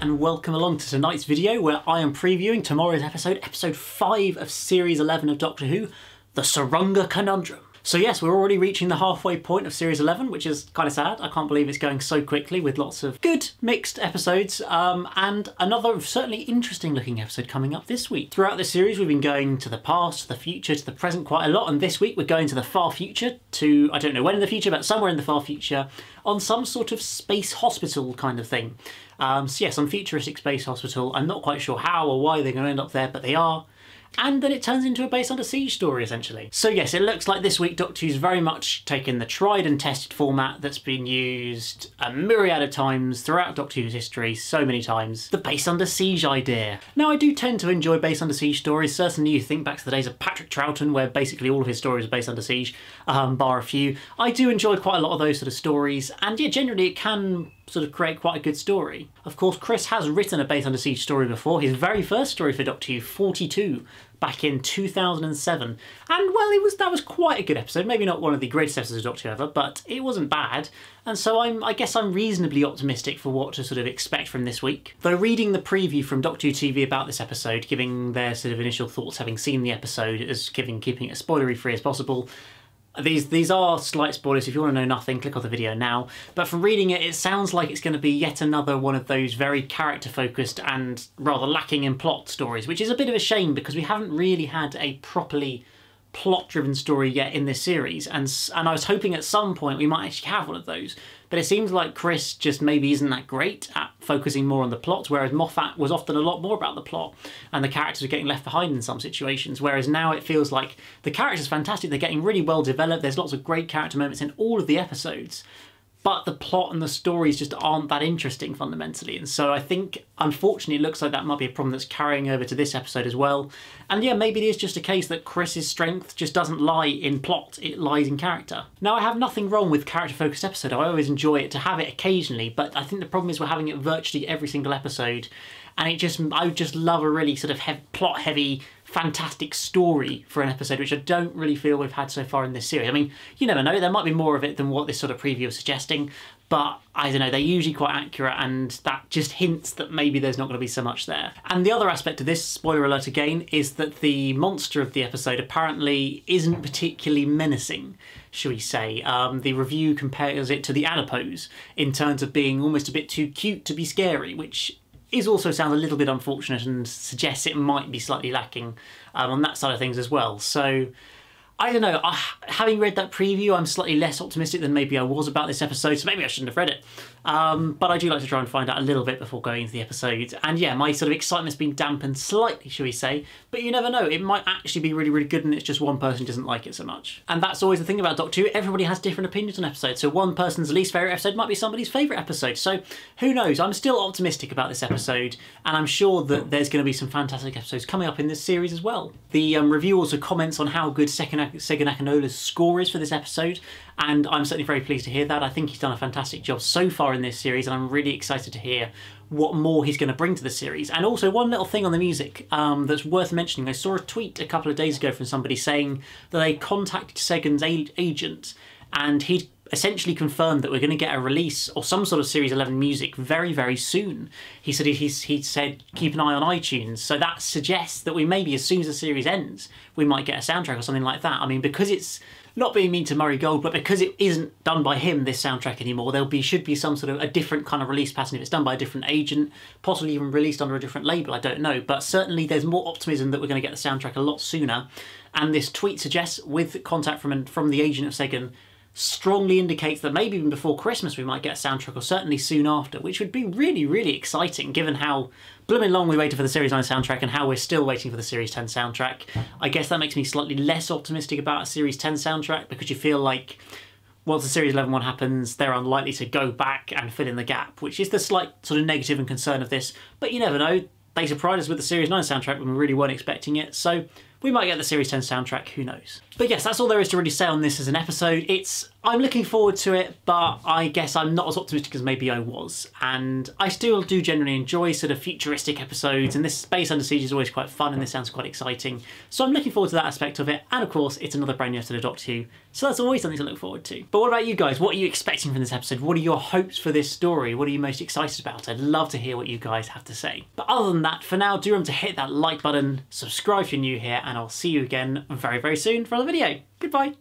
and welcome along to tonight's video where I am previewing tomorrow's episode, episode 5 of series 11 of Doctor Who, the Tsuranga Conundrum. So yes, we're already reaching the halfway point of series 11, which is kind of sad. I can't believe it's going so quickly with lots of good mixed episodes and another certainly interesting looking episode coming up this week. Throughout this series we've been going to the past, to the future, to the present quite a lot, and this week we're going to the far future, to I don't know when in the future, but somewhere in the far future, on some sort of space hospital kind of thing. So yeah, some futuristic space hospital. I'm not quite sure how or why they're going to end up there, but they are. And then it turns into a base under siege story, essentially. So yes, it looks like this week Doctor Who's very much taken the tried and tested format that's been used a myriad of times throughout Doctor Who's history, so many times, the base under siege idea. Now I do tend to enjoy base under siege stories. Certainly you think back to the days of Patrick Troughton, where basically all of his stories are based under siege, bar a few. I do enjoy quite a lot of those sort of stories, and yeah, generally it can sort of create quite a good story. Of course, Chris has written a base under siege story before, his very first story for Doctor Who, 42, back in 2007. And well, that was quite a good episode. Maybe not one of the greatest episodes of Doctor Who ever, but it wasn't bad. And so I guess I'm reasonably optimistic for what to sort of expect from this week. Though reading the preview from Doctor Who TV about this episode, giving their sort of initial thoughts having seen the episode, as keeping it as spoilery free as possible, these are slight spoilers. If you want to know nothing, click off the video now. But from reading it, it sounds like it's going to be yet another one of those very character-focused and rather lacking in plot stories, which is a bit of a shame because we haven't really had a properly plot-driven story yet in this series, and I was hoping at some point we might actually have one of those. But it seems like Chris just maybe isn't that great at focusing more on the plot, whereas Moffat was often a lot more about the plot, and the characters are getting left behind in some situations, whereas now it feels like the characters are fantastic, they're getting really well developed, there's lots of great character moments in all of the episodes, but the plot and the stories just aren't that interesting fundamentally. And so I think, unfortunately, it looks like that might be a problem that's carrying over to this episode as well. And yeah, maybe it is just a case that Chris's strength just doesn't lie in plot, it lies in character. Now, I have nothing wrong with character-focused episode. I always enjoy it to have it occasionally, but I think the problem is we're having it virtually every single episode. And I would just love a really sort of plot-heavy, fantastic story for an episode, which I don't really feel we've had so far in this series. I mean, you never know, there might be more of it than what this sort of preview is suggesting, but I don't know, they're usually quite accurate, and that just hints that maybe there's not going to be so much there. And the other aspect of this, spoiler alert again, is that the monster of the episode apparently isn't particularly menacing, shall we say. The review compares it to the adipose in terms of being almost a bit too cute to be scary, which also sounds a little bit unfortunate and suggests it might be slightly lacking on that side of things as well. So I don't know, having read that preview, I'm slightly less optimistic than maybe I was about this episode, so maybe I shouldn't have read it. But I do like to try and find out a little bit before going into the episode. And yeah, my sort of excitement's been dampened slightly, shall we say. But you never know, it might actually be really, really good and it's just one person doesn't like it so much. And that's always the thing about Doctor Who, everybody has different opinions on episodes. So one person's least favourite episode might be somebody's favourite episode. So who knows, I'm still optimistic about this episode, and I'm sure that there's going to be some fantastic episodes coming up in this series as well. The review also comments on how good Sega Nakanola's score is for this episode, and I'm certainly very pleased to hear that. I think he's done a fantastic job so far in this series, and I'm really excited to hear what more he's going to bring to the series. And also one little thing on the music that's worth mentioning. I saw a tweet a couple of days ago from somebody saying that they contacted Segan's agent, and he'd essentially confirmed that we're going to get a release or some sort of Series 11 music very, very soon. He said he said keep an eye on iTunes, so that suggests that we maybe, as soon as the series ends, we might get a soundtrack or something like that. I mean, because it's not being mean to Murray Gold, but because it isn't done by him, this soundtrack anymore, should be some sort of a different kind of release pattern if it's done by a different agent, possibly even released under a different label, I don't know. But certainly there's more optimism that we're going to get the soundtrack a lot sooner. And this tweet suggests, with contact from the agent of Sagan, strongly indicates that maybe even before Christmas we might get a soundtrack, or certainly soon after, which would be really, really exciting given how blooming long we waited for the Series 9 soundtrack and how we're still waiting for the Series 10 soundtrack. I guess that makes me slightly less optimistic about a Series 10 soundtrack, because you feel like once the Series 11 one happens, they're unlikely to go back and fill in the gap, which is the slight sort of negative and concern of this. But you never know, they surprised us with the Series 9 soundtrack when we really weren't expecting it, so we might get the Series 10 soundtrack, who knows. But yes, that's all there is to really say on this as an episode. It's I'm looking forward to it, but I guess I'm not as optimistic as maybe I was. And I still do generally enjoy sort of futuristic episodes, and this Space Under Siege is always quite fun, and this sounds quite exciting. So I'm looking forward to that aspect of it, and of course, it's another brand new episode of Doctor Who, so that's always something to look forward to. But what about you guys? What are you expecting from this episode? What are your hopes for this story? What are you most excited about? I'd love to hear what you guys have to say. But other than that, for now, do remember to hit that like button, subscribe if you're new here, and I'll see you again very, very soon for another video. Goodbye.